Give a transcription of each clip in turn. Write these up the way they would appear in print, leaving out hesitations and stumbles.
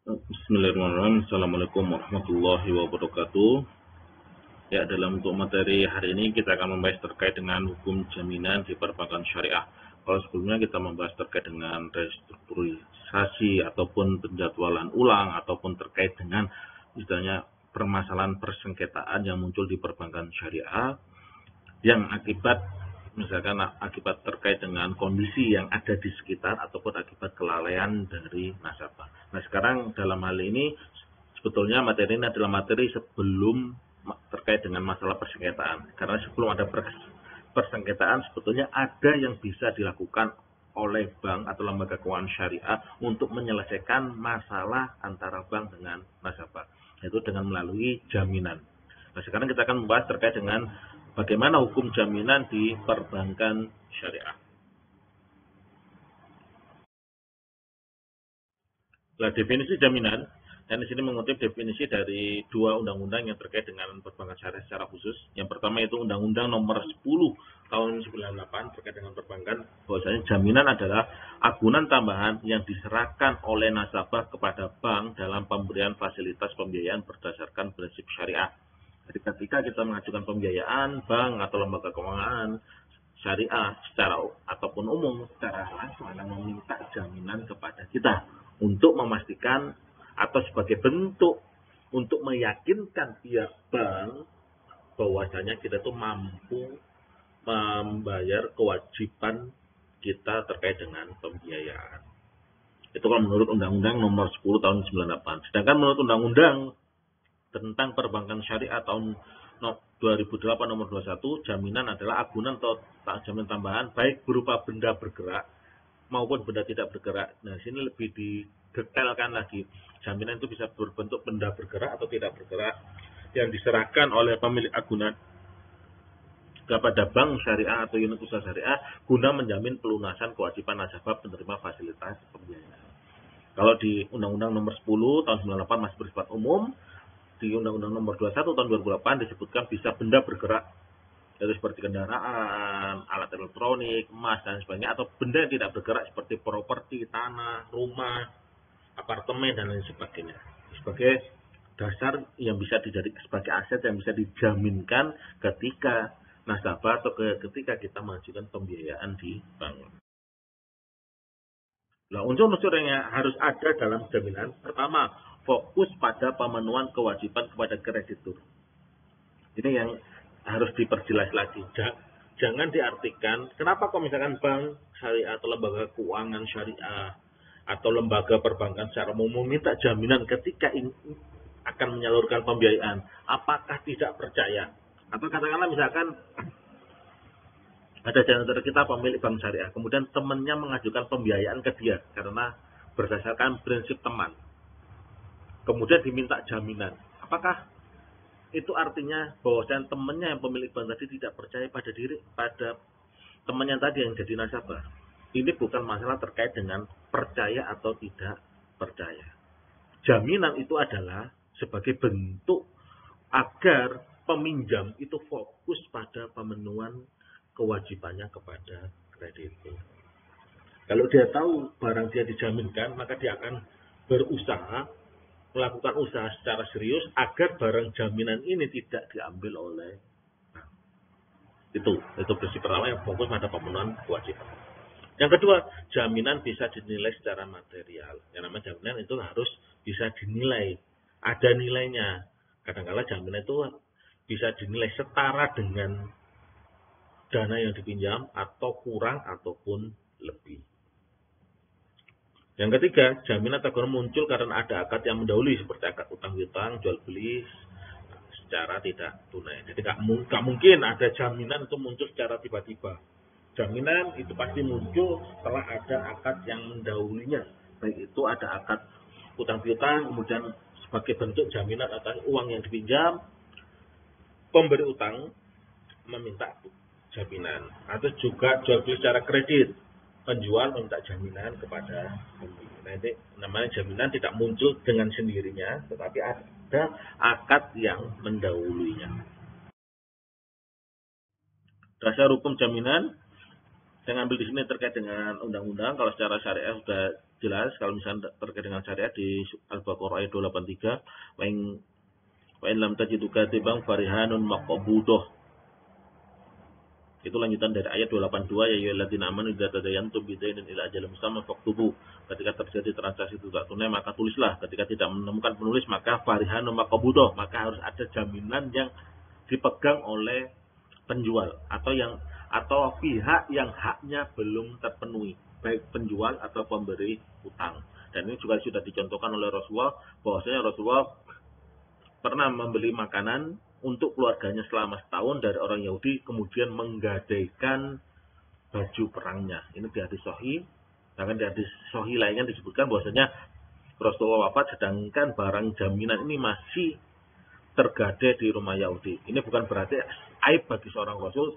Bismillahirrahmanirrahim. Assalamualaikum warahmatullahi wabarakatuh. Ya, dalam untuk materi hari ini kita akan membahas terkait dengan hukum jaminan di perbankan syariah. Kalau sebelumnya kita membahas terkait dengan restrukturisasi ataupun penjadwalan ulang ataupun terkait dengan misalnya permasalahan persengketaan yang muncul di perbankan syariah yang akibat terkait dengan kondisi yang ada di sekitar ataupun akibat kelalaian dari nasabah. Nah, sekarang dalam hal ini sebetulnya materi ini adalah materi sebelum terkait dengan masalah persengketaan. Karena sebelum ada persengketaan sebetulnya ada yang bisa dilakukan oleh bank atau lembaga keuangan syariah untuk menyelesaikan masalah antara bank dengan nasabah, yaitu dengan melalui jaminan. Nah, sekarang kita akan membahas terkait dengan bagaimana hukum jaminan di perbankan syariah. Nah, definisi jaminan, dan di sini mengutip definisi dari dua undang-undang yang terkait dengan perbankan syariah secara khusus. Yang pertama itu Undang-Undang Nomor 10 Tahun 98 terkait dengan perbankan, bahwasanya jaminan adalah agunan tambahan yang diserahkan oleh nasabah kepada bank dalam pemberian fasilitas pembiayaan berdasarkan prinsip syariah. Jadi ketika kita mengajukan pembiayaan, bank atau lembaga keuangan syariah secara ataupun umum secara langsung akan meminta jaminan kepada kita untuk memastikan atau sebagai bentuk untuk meyakinkan pihak bank bahwasanya kita tuh mampu membayar kewajiban kita terkait dengan pembiayaan. Itu kalau menurut Undang-Undang Nomor 10 Tahun 98. Sedangkan menurut Undang-Undang tentang Perbankan Syariah tahun 2008 Nomor 21, jaminan adalah agunan atau jaminan tambahan baik berupa benda bergerak maupun benda tidak bergerak. Nah, sini lebih didetailkan lagi. Jaminan itu bisa berbentuk benda bergerak atau tidak bergerak yang diserahkan oleh pemilik agunan kepada bank syariah atau unit usaha syariah guna menjamin pelunasan kewajiban nasabah penerima fasilitas pembiayaan. Kalau di Undang-Undang Nomor 10 Tahun 98 masih bersifat umum, di Undang-Undang Nomor 21 Tahun 2008 disebutkan bisa benda bergerak, yaitu seperti kendaraan, alat elektronik, emas, dan sebagainya, atau benda yang tidak bergerak seperti properti, tanah, rumah, apartemen, dan lain sebagainya. Sebagai dasar yang bisa dijadikan sebagai aset yang bisa dijaminkan ketika nasabah atau ketika kita mengajukan pembiayaan di bank. Nah, unsur-unsur yang harus ada dalam jaminan, pertama, fokus pada pemenuhan kewajiban kepada kreditur. Ini yang harus diperjelas lagi. Jangan diartikan, kenapa kok misalkan bank syariah atau lembaga keuangan syariah atau lembaga perbankan secara umum meminta jaminan ketika akan menyalurkan pembiayaan. Apakah tidak percaya? Atau katakanlah misalkan ada di antara kita pemilik bank syariah, kemudian temannya mengajukan pembiayaan ke dia karena berdasarkan prinsip teman. Kemudian diminta jaminan. Apakah itu artinya bahwa temannya yang pemilik bank tadi tidak percaya pada temannya tadi yang jadi nasabah? Ini bukan masalah terkait dengan percaya atau tidak percaya. Jaminan itu adalah sebagai bentuk agar peminjam itu fokus pada pemenuhan kewajibannya kepada kreditur. Kalau dia tahu barang dia dijaminkan, maka dia akan berusaha melakukan usaha secara serius agar barang jaminan ini tidak diambil oleh bank. Itu prinsip pertama yang fokus pada pemenuhan kewajiban. Yang kedua, jaminan bisa dinilai secara material. Yang namanya jaminan itu harus bisa dinilai, ada nilainya. Kadang-kadang jaminan itu bisa dinilai setara dengan dana yang dipinjam atau kurang ataupun lebih. Yang ketiga, jaminan terkadang muncul karena ada akad yang mendahului seperti akad utang piutang, jual beli secara tidak tunai. Jadi nggak mungkin ada jaminan itu muncul secara tiba-tiba. Jaminan itu pasti muncul setelah ada akad yang mendahulunya. Baik itu ada akad utang piutang, kemudian sebagai bentuk jaminan atas uang yang dipinjam, pemberi utang meminta jaminan. Atau juga jual beli secara kredit, penjual meminta jaminan kepada pembeli. Nanti namanya jaminan tidak muncul dengan sendirinya, tetapi ada akad yang mendahulunya. Dasar hukum jaminan saya ngambil di sini terkait dengan undang-undang. Kalau secara syariah sudah jelas kalau misalnya terkait dengan syariat di Al-Baqarah ayat 283, wa in lam tajidu katiban farihanun maqbudah. Itu lanjutan dari ayat 282, ya ayyuhalladzina amanu idza tadayantum bidainin ila ajalin musamman faktubu. Ketika terjadi transaksi tidak tunai maka tulislah. Ketika tidak menemukan penulis maka farihanun maqbudah, maka harus ada jaminan yang dipegang oleh penjual atau pihak yang haknya belum terpenuhi, baik penjual atau pemberi utang. Dan ini juga sudah dicontohkan oleh Rasulullah, bahwasanya Rasulullah pernah membeli makanan untuk keluarganya selama setahun dari orang Yahudi, kemudian menggadaikan baju perangnya. Ini di hadis sahih. Bahkan di hadis sahih lainnya disebutkan bahwasanya Rasulullah wafat sedangkan barang jaminan ini masih tergadai di rumah Yahudi. Ini bukan berarti aib bagi seorang Rasul.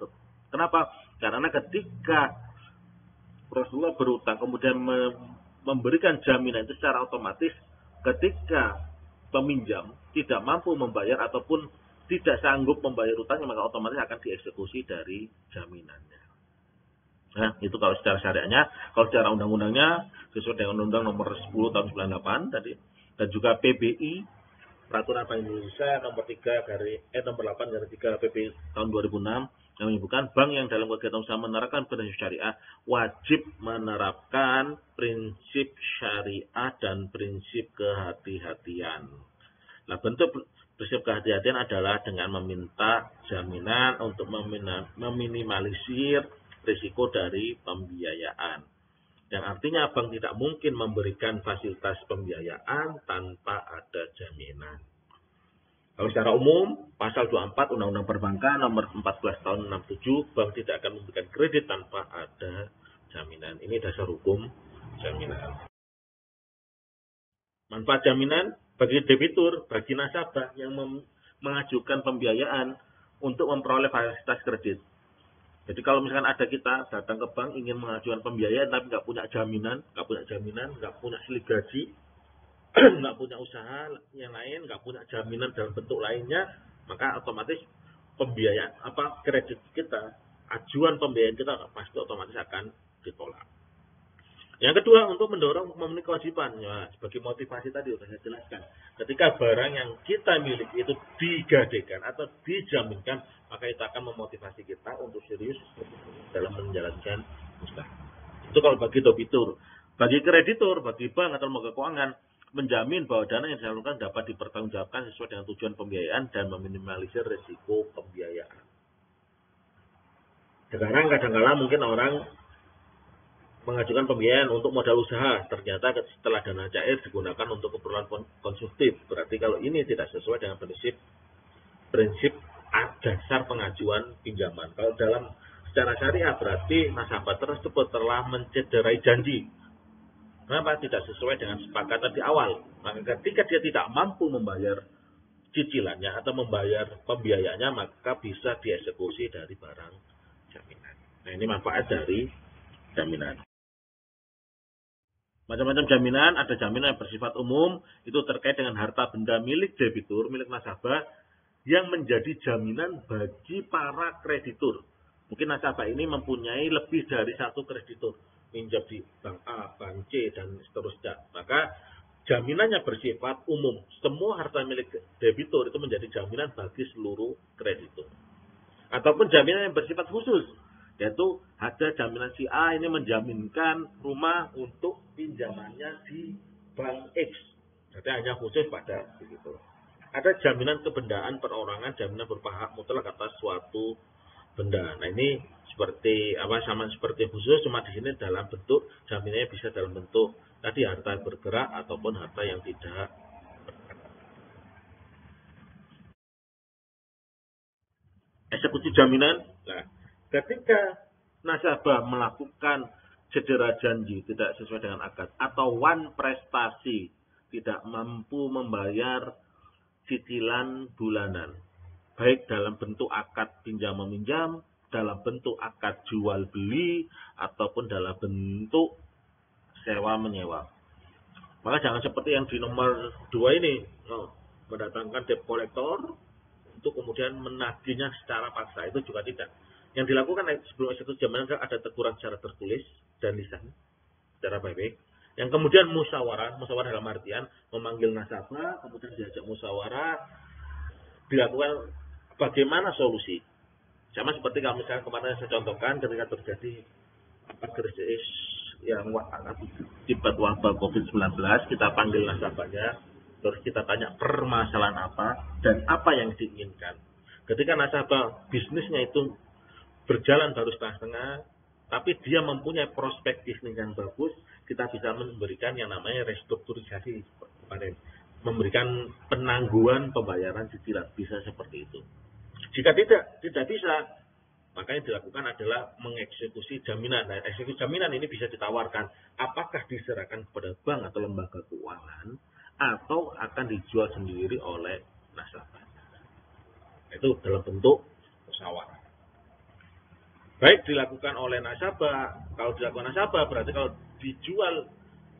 Kenapa? Karena ketika Rasulullah berutang kemudian memberikan jaminan itu secara otomatis, ketika peminjam tidak mampu membayar ataupun tidak sanggup membayar utangnya, maka otomatis akan dieksekusi dari jaminannya. Nah, itu kalau secara syariahnya. Kalau secara undang-undangnya sesuai dengan Undang Nomor 10 tahun 98 tadi, dan juga PBI, Peraturan Bank Indonesia nomor 8 garis 3 PBI tahun 2006 yang menyebutkan bank yang dalam kegiatan usaha menerapkan prinsip syariah wajib menerapkan prinsip syariah dan prinsip kehati-hatian. Nah, bentuk prinsip kehati-hatian adalah dengan meminta jaminan untuk meminimalisir risiko dari pembiayaan. Yang artinya bank tidak mungkin memberikan fasilitas pembiayaan tanpa ada jaminan. Kalau secara umum, pasal 24 Undang-Undang Perbankan nomor 14 tahun 67, bank tidak akan memberikan kredit tanpa ada jaminan. Ini dasar hukum jaminan. Manfaat jaminan bagi debitur, bagi nasabah yang mengajukan pembiayaan untuk memperoleh fasilitas kredit. Jadi kalau misalkan ada kita datang ke bank ingin mengajukan pembiayaan tapi nggak punya jaminan, nggak punya silik gaji, nggak punya usaha yang lain, nggak punya jaminan dalam bentuk lainnya, maka otomatis pembiayaan kredit kita, ajuan pembiayaan kita pasti otomatis akan ditolak. Yang kedua, untuk mendorong memenuhi kewajiban. Ya, sebagai motivasi tadi sudah saya jelaskan. Ketika barang yang kita miliki itu digadaikan atau dijaminkan, maka itu akan memotivasi kita untuk serius dalam menjalankan usaha. Itu kalau bagi debitur. Bagi kreditur, bagi bank atau lembaga keuangan, menjamin bahwa dana yang disalurkan dapat dipertanggungjawabkan sesuai dengan tujuan pembiayaan dan meminimalisir risiko pembiayaan. Sekarang kadang-kala mungkin orang mengajukan pembiayaan untuk modal usaha, ternyata setelah dana cair digunakan untuk keperluan konsumtif. Berarti kalau ini tidak sesuai dengan prinsip dasar pengajuan pinjaman. Kalau dalam secara syariah berarti nasabah tersebut telah mencederai janji. Kenapa? Tidak sesuai dengan sepakatan di awal. Maka ketika dia tidak mampu membayar cicilannya atau membayar pembiayaannya, maka bisa dieksekusi dari barang jaminan. Nah, ini manfaat dari jaminan. Macam-macam jaminan, ada jaminan yang bersifat umum, itu terkait dengan harta benda milik debitur, milik nasabah, yang menjadi jaminan bagi para kreditur. Mungkin nasabah ini mempunyai lebih dari satu kreditur, minjam di bank A, bank C, dan seterusnya. Maka jaminannya bersifat umum. Semua harta milik debitur itu menjadi jaminan bagi seluruh kreditur. Ataupun jaminan yang bersifat khusus, yaitu ada jaminan si A ini menjaminkan rumah untuk pinjamannya di bank X. Jadi hanya khusus pada begitu. Ada jaminan kebendaan perorangan, jaminan berupa hak mutlak atas suatu benda. Nah, ini sama seperti khusus, cuma di sini dalam bentuk jaminannya bisa dalam bentuk tadi harta bergerak ataupun harta yang tidak bergerak. Eksekusi jaminan. Nah, ketika nasabah melakukan cedera janji tidak sesuai dengan akad atau wan prestasi tidak mampu membayar cicilan bulanan, baik dalam bentuk akad pinjam meminjam, dalam bentuk akad jual beli, ataupun dalam bentuk sewa menyewa, maka jangan seperti yang di nomor 2 ini, mendatangkan debt collector untuk kemudian menagihnya secara paksa. Itu juga tidak. Yang dilakukan sebelum eksekusi jaminan ada teguran secara tertulis dan lisan secara baik-baik. Yang kemudian musyawarah dalam artian memanggil nasabah, kemudian diajak musyawarah, dilakukan bagaimana solusi. Sama seperti kalau misalnya kemarin saya contohkan ketika terjadi krisis yang akibat wabah COVID-19, kita panggil nasabahnya, terus kita tanya permasalahan apa dan apa yang diinginkan. Ketika nasabah bisnisnya itu berjalan baru setengah-setengah, tapi dia mempunyai prospek bisnis yang bagus, kita bisa memberikan yang namanya restrukturisasi kemarin, memberikan penangguhan pembayaran cicilan, bisa seperti itu. Jika tidak bisa, maka yang dilakukan adalah mengeksekusi jaminan. Nah, eksekusi jaminan ini bisa ditawarkan apakah diserahkan kepada bank atau lembaga keuangan atau akan dijual sendiri oleh nasabah. Itu dalam bentuk musyawarah. Baik dilakukan oleh nasabah. Kalau dilakukan nasabah berarti kalau dijual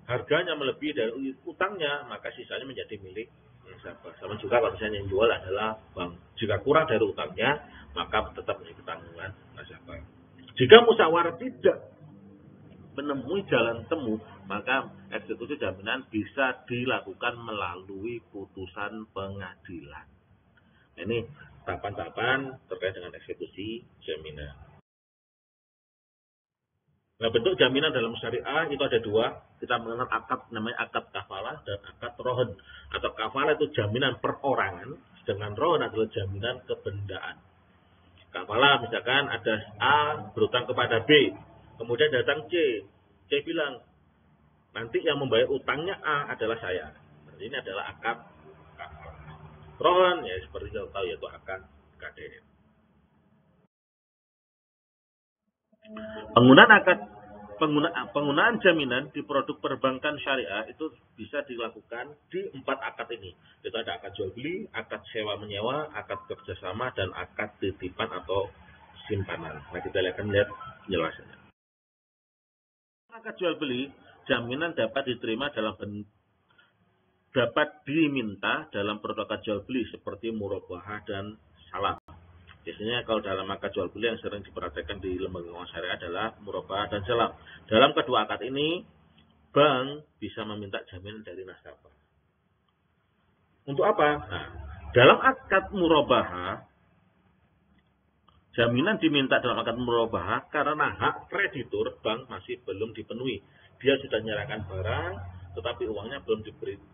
harganya melebihi dari utangnya, maka sisanya menjadi milik nasabah. Sama juga kalau misalnya yang jual adalah bank. Jika kurang dari utangnya, maka tetap menjadi tanggungan nasabah. Jika musyawarah tidak menemui jalan temu, maka eksekusi jaminan bisa dilakukan melalui putusan pengadilan. Ini tahapan-tahapan terkait dengan eksekusi jaminan. Nah, bentuk jaminan dalam syariah itu ada dua. Kita mengenal akad, namanya akad kafalah dan akad rohon. Atau kafalah itu jaminan perorangan, sedangkan rohon adalah jaminan kebendaan. Kafalah misalkan ada A berutang kepada B, kemudian datang C. C bilang, nanti yang membayar utangnya A adalah saya. Nah, ini adalah akad kafalah. Rohon, ya seperti kita tahu, yaitu akad KDN. Penggunaan jaminan di produk perbankan syariah itu bisa dilakukan di 4 akad ini. Itu ada akad jual beli, akad sewa menyewa, akad kerjasama, dan akad titipan atau simpanan. Nah, kita akan lihat penjelasannya. Akad jual beli, jaminan dapat diminta dalam produk akad jual beli seperti murabahah dan salam. Biasanya kalau dalam akad jual beli yang sering diperhatikan di lembaga keuangan syariah adalah murabahah dan salam. Dalam kedua akad ini, bank bisa meminta jaminan dari nasabah. Untuk apa? Nah, dalam akad murabahah, jaminan diminta dalam akad murabahah karena hak kreditur bank masih belum dipenuhi. Dia sudah menyerahkan barang, tetapi uangnya belum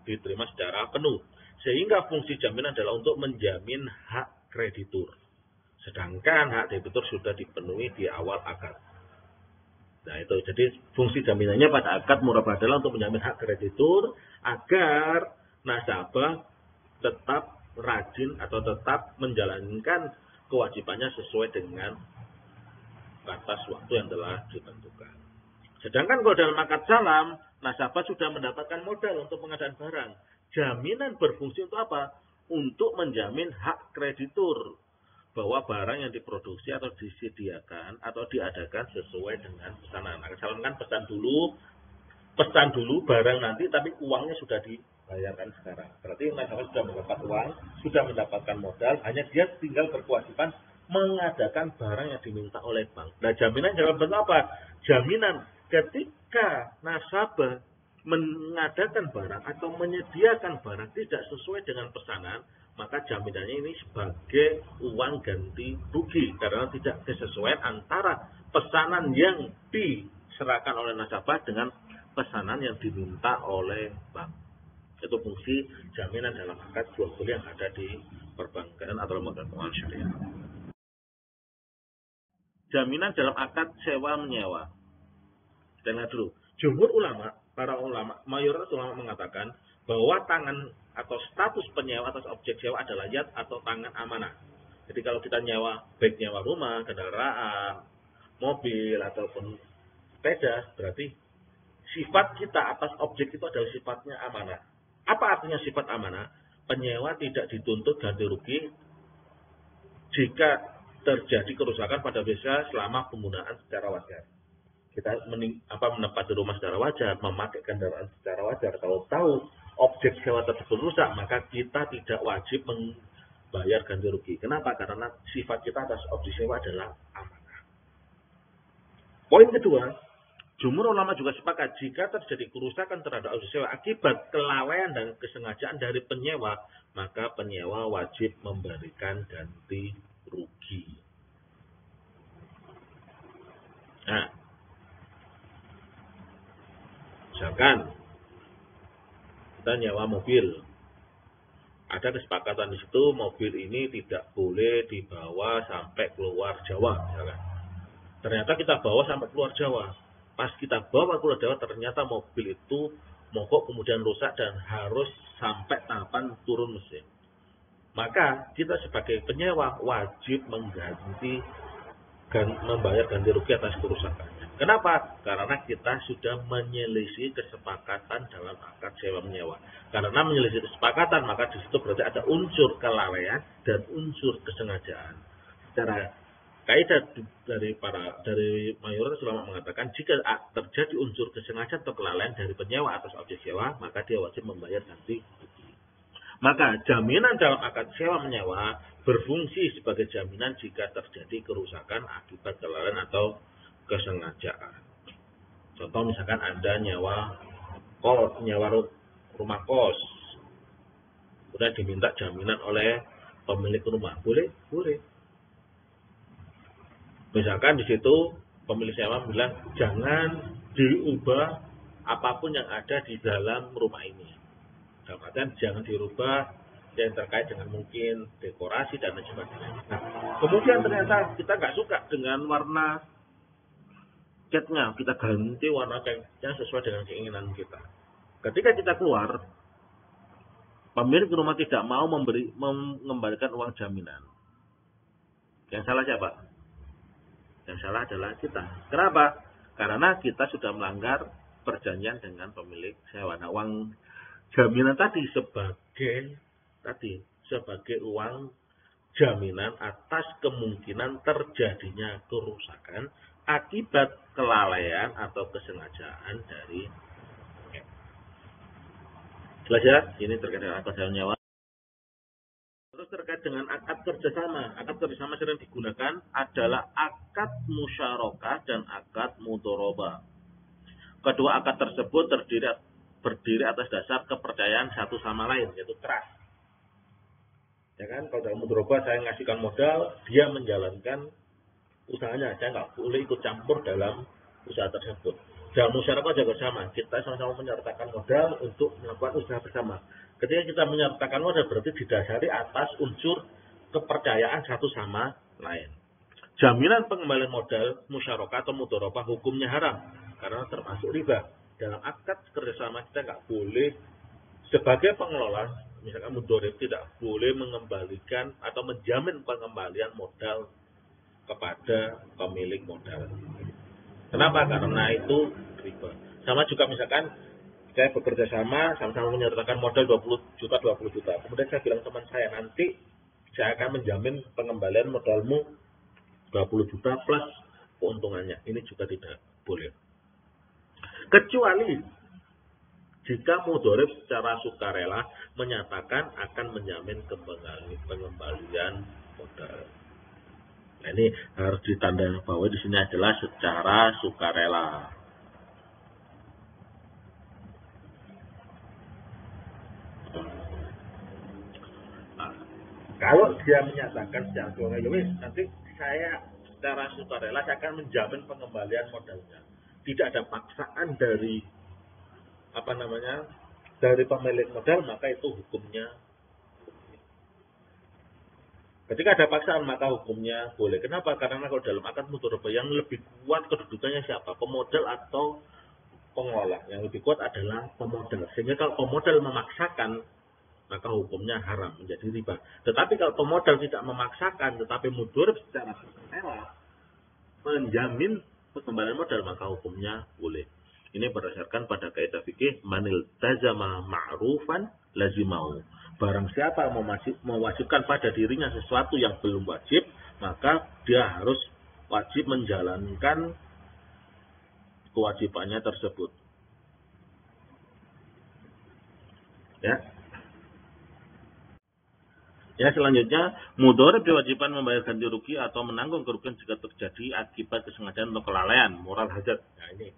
diterima secara penuh. Sehingga fungsi jaminan adalah untuk menjamin hak kreditur. Sedangkan hak debitur sudah dipenuhi di awal akad. Nah itu, jadi fungsi jaminannya pada akad murabahah adalah untuk menjamin hak kreditur agar nasabah tetap rajin atau tetap menjalankan kewajibannya sesuai dengan batas waktu yang telah ditentukan. Sedangkan kalau dalam akad salam, nasabah sudah mendapatkan modal untuk pengadaan barang. Jaminan berfungsi untuk apa? Untuk menjamin hak kreditur bahwa barang yang diproduksi atau disediakan atau diadakan sesuai dengan pesanan. Akad salam kan pesan dulu barang nanti, tapi uangnya sudah dibayarkan sekarang. Berarti nasabah sudah mendapat uang, sudah mendapatkan modal, hanya dia tinggal berkewajiban mengadakan barang yang diminta oleh bank. Nah, jaminan dalam bentuk apa? Jaminan ketika nasabah mengadakan barang atau menyediakan barang tidak sesuai dengan pesanan, maka jaminannya ini sebagai uang ganti rugi karena tidak kesesuaian antara pesanan yang diserahkan oleh nasabah dengan pesanan yang diminta oleh bank. Itu fungsi jaminan dalam akad jual beli yang ada di perbankan atau lembaga keuangan syariah. Jaminan dalam akad sewa menyewa. Kita lihat dulu. Jumhur ulama, para ulama, mayoritas ulama mengatakan bahwa tangan atau status penyewa atas objek sewa adalah yad atau tangan amanah. Jadi kalau kita nyewa, baik nyewa rumah, kendaraan, mobil, ataupun sepeda, berarti sifat kita atas objek itu adalah sifatnya amanah. Apa artinya sifat amanah? Penyewa tidak dituntut ganti rugi jika terjadi kerusakan pada biasa selama penggunaan secara wajar. Kita menempati rumah secara wajar, memakai kendaraan secara wajar. Kalau tahu objek sewa tersebut rusak, maka kita tidak wajib membayar ganti rugi. Kenapa? Karena sifat kita atas objek sewa adalah amanah. Poin kedua, Jumhur ulama juga sepakat jika terjadi kerusakan terhadap objek sewa akibat kelalaian dan kesengajaan dari penyewa, maka penyewa wajib memberikan ganti rugi. Nah, misalkan kita nyewa mobil, ada kesepakatan di situ mobil ini tidak boleh dibawa sampai keluar Jawa, misalkan. Ternyata kita bawa sampai keluar Jawa. Pas kita bawa keluar Jawa, ternyata mobil itu mogok kemudian rusak dan harus sampai tahapan turun mesin. Maka kita sebagai penyewa wajib membayar ganti rugi atas kerusakannya. Kenapa? Karena kita sudah menyelisih kesepakatan dalam akad sewa menyewa. Karena menyelisih kesepakatan, maka di situ berarti ada unsur kelalaian dan unsur kesengajaan. Secara kaidah dari mayoritas ulama mengatakan jika terjadi unsur kesengajaan atau kelalaian dari penyewa atas objek sewa, maka dia wajib membayar ganti rugi. Maka jaminan dalam akad sewa menyewa berfungsi sebagai jaminan jika terjadi kerusakan akibat kelalaian atau kesengajaan. Contoh misalkan Anda nyewa rumah kos, sudah diminta jaminan oleh pemilik rumah, boleh? Boleh. Misalkan di situ pemilik sewa bilang jangan diubah apapun yang ada di dalam rumah ini. Dalam artian jangan dirubah yang terkait dengan mungkin dekorasi dan lain sebagainya. Nah, kemudian ternyata kita nggak suka dengan warna catnya, kita ganti warna catnya sesuai dengan keinginan kita. Ketika kita keluar, pemilik rumah tidak mau mengembalikan uang jaminan. Yang salah siapa? Yang salah adalah kita. Kenapa? Karena kita sudah melanggar perjanjian dengan pemilik sewa. Nah, uang jaminan tadi sebagai uang jaminan atas kemungkinan terjadinya kerusakan akibat kelalaian atau kesengajaan dari jelas ya, ini terkait dengan akad sewa menyewa. Terus terkait dengan akad kerjasama. Akad kerjasama sering digunakan adalah akad musyarakah dan akad mudharabah. Kedua akad tersebut berdiri atas dasar kepercayaan satu sama lain, yaitu trust. Ya kan, kalau dalam mudharabah saya ngasihkan modal, dia menjalankan usahanya, saya nggak boleh ikut campur dalam usaha tersebut. Dalam musyarakah juga sama, kita sama-sama menyertakan modal untuk melakukan usaha bersama. Ketika kita menyertakan modal berarti didasari atas unsur kepercayaan satu sama lain. Jaminan pengembalian modal musyarakah atau mudharabah hukumnya haram karena termasuk riba. Dalam akad kerjasama kita nggak boleh sebagai pengelola, misalkan mudharib tidak boleh mengembalikan atau menjamin pengembalian modal kepada pemilik modal. Kenapa? Karena itu riba. Sama juga misalkan saya bekerja sama-sama menyertakan modal 20 juta. Kemudian saya bilang teman saya, nanti saya akan menjamin pengembalian modalmu 20 juta plus keuntungannya. Ini juga tidak boleh. Kecuali jika mudharib secara sukarela menyatakan akan menjamin pengembalian modal. Nah, ini harus ditanda bahwa di sini adalah secara sukarela. Nah, kalau dia menyatakan secara sukarela, nanti saya secara sukarela saya akan menjamin pengembalian modalnya. Tidak ada paksaan dari dari pemilik modal, maka itu hukumnya. Ketika ada paksaan maka hukumnya boleh. Kenapa? Karena kalau dalam akad mudharabah yang lebih kuat kedudukannya siapa? Pemodal atau pengelola. Yang lebih kuat adalah pemodal. Sehingga kalau pemodal memaksakan maka hukumnya haram, menjadi riba. Tetapi kalau pemodal tidak memaksakan tetapi mudharib secara sukarela menjamin pengembalian modal maka hukumnya boleh. Ini berdasarkan pada kaidah fikih manil tazama ma'rufan lazimau. Barang siapa mewajibkan pada dirinya sesuatu yang belum wajib, maka dia harus wajib menjalankan kewajibannya tersebut. Ya, selanjutnya mudharib diwajibkan membayar ganti rugi atau menanggung kerugian jika terjadi akibat kesengajaan atau kelalaian, moral hazard. Nah, ini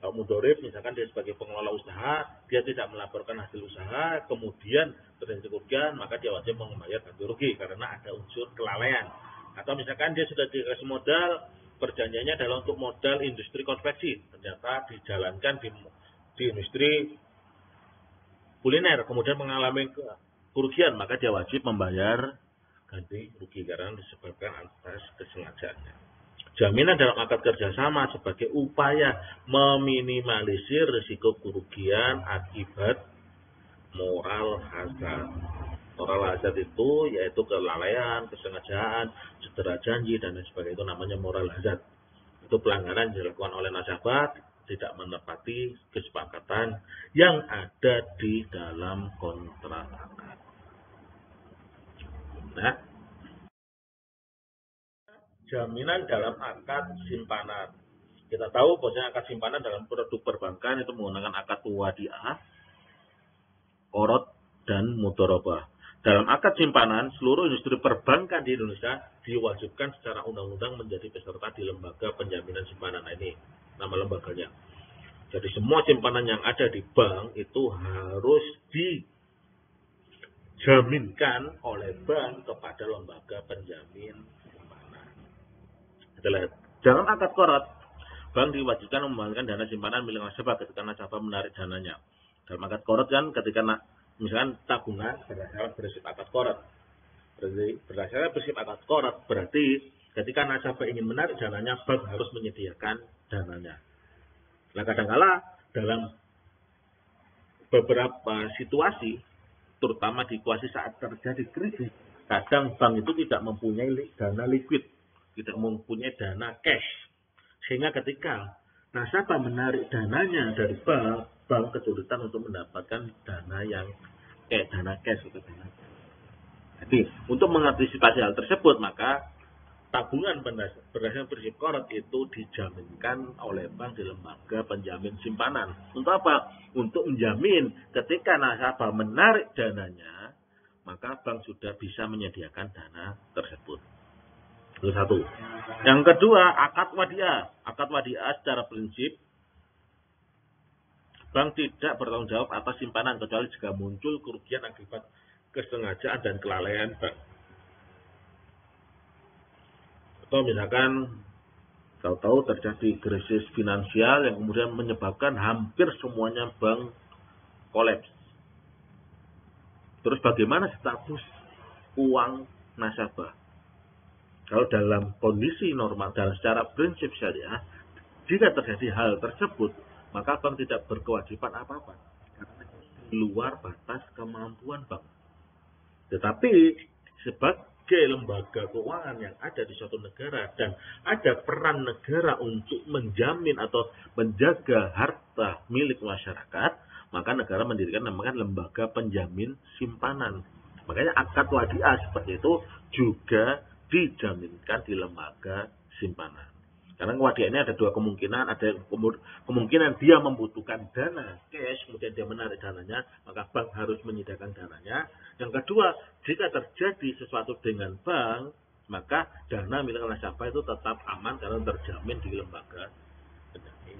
Kalau mudorib, misalkan dia sebagai pengelola usaha, dia tidak melaporkan hasil usaha, kemudian terjadi kerugian, maka dia wajib membayar ganti rugi karena ada unsur kelalaian. Atau misalkan dia sudah dikasih modal, perjanjiannya adalah untuk modal industri konveksi, ternyata dijalankan di industri kuliner, kemudian mengalami kerugian, maka dia wajib membayar ganti rugi karena disebabkan atas kesengajaannya. Jaminan dalam akad kerjasama sebagai upaya meminimalisir risiko kerugian akibat moral hazard. Moral hazard itu yaitu kelalaian, kesengajaan, cedera janji, dan lain sebagainya, itu namanya moral hazard. Itu pelanggaran yang dilakukan oleh nasabah tidak menepati kesepakatan yang ada di dalam kontrak akad. Nah, jaminan dalam akad simpanan. Kita tahu bahwasanya akad simpanan dalam produk perbankan itu menggunakan akad wadiah, qorot, dan mudharabah. Dalam akad simpanan, seluruh industri perbankan di Indonesia diwajibkan secara undang-undang menjadi peserta di lembaga penjaminan simpanan. Nah, ini nama lembaganya. Jadi semua simpanan yang ada di bank itu harus dijaminkan oleh bank kepada lembaga penjamin simpanan. Dalam akad qorot, bank diwajibkan mengembalikan dana simpanan milik nasabah ketika nasabah menarik dananya. Dalam akad qorot kan ketika misalkan tabungan berdasarkan prinsip akad qorot. Berdasarkan prinsip akad qorot berarti ketika nasabah ingin menarik dananya, bank harus menyediakan dananya. Nah, kadang-kala dalam beberapa situasi, terutama di situasi saat terjadi krisis, kadang bank itu tidak mempunyai dana liquid, tidak mempunyai dana cash. Sehingga ketika nasabah menarik dananya dari bank, bank kesulitan untuk mendapatkan dana yang dana cash atau dana. Jadi, untuk mengantisipasi hal tersebut, maka tabungan berdasarkan prinsip qorot itu dijaminkan oleh bank di lembaga penjamin simpanan. Untuk apa? Untuk menjamin ketika nasabah menarik dananya, maka bank sudah bisa menyediakan dana tersebut. Itu satu. Yang kedua, akad wadiah. Akad wadiah secara prinsip, bank tidak bertanggung jawab atas simpanan kecuali jika muncul kerugian akibat kesengajaan dan kelalaian bank. Atau misalkan tahu-tahu terjadi krisis finansial yang kemudian menyebabkan hampir semuanya bank kolaps. Terus bagaimana status uang nasabah? Kalau dalam kondisi normal dan secara prinsip syariah, jika terjadi hal tersebut, maka bank tidak berkewajiban apa-apa karena di luar batas kemampuan bank. Tetapi sebagai lembaga keuangan yang ada di suatu negara dan ada peran negara untuk menjamin atau menjaga harta milik masyarakat, maka negara mendirikan namanya lembaga penjamin simpanan. Makanya akad wadiah seperti itu juga dijaminkan di lembaga simpanan. Karena wadiah ini ada dua kemungkinan, ada kemungkinan dia membutuhkan dana cash, kemudian dia menarik dananya, maka bank harus menyediakan dananya. Yang kedua, jika terjadi sesuatu dengan bank, maka dana milik nasabah itu tetap aman karena terjamin di lembaga penjamin.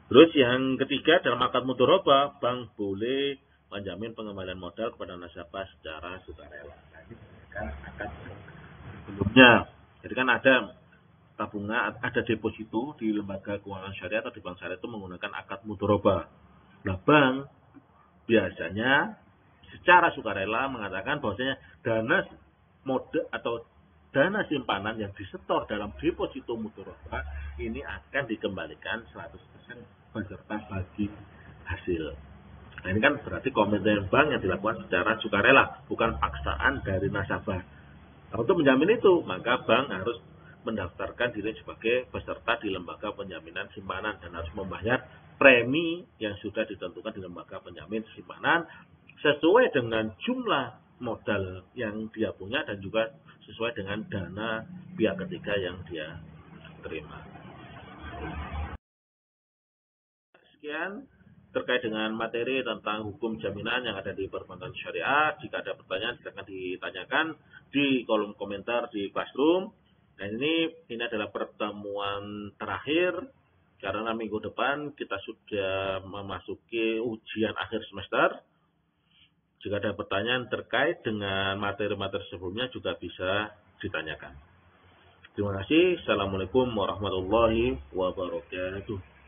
Terus yang ketiga, dalam akad mudharabah, bank boleh menjamin pengembalian modal kepada nasabah secara sukarela. Nah, ini kan akad sebelumnya. Jadi kan ada tabungan, ada deposito di lembaga keuangan syariah atau di bank syariah itu menggunakan akad mudharabah. Nah, bank biasanya secara sukarela mengatakan bahwasanya dana modal atau dana simpanan yang disetor dalam deposito mudharabah ini akan dikembalikan 100% beserta bagi hasil. Nah, ini kan berarti komitmen bank yang dilakukan secara sukarela, bukan paksaan dari nasabah. Nah, untuk menjamin itu, maka bank harus mendaftarkan diri sebagai peserta di lembaga penjaminan simpanan dan harus membayar premi yang sudah ditentukan di lembaga penjamin simpanan sesuai dengan jumlah modal yang dia punya dan juga sesuai dengan dana pihak ketiga yang dia terima. Sekian terkait dengan materi tentang hukum jaminan yang ada di perbankan syariah. Jika ada pertanyaan, silakan ditanyakan di kolom komentar di Classroom. Nah, ini adalah pertemuan terakhir karena minggu depan kita sudah memasuki ujian akhir semester. Jika ada pertanyaan terkait dengan materi-materi sebelumnya juga bisa ditanyakan. Terima kasih. Assalamualaikum warahmatullahi wabarakatuh.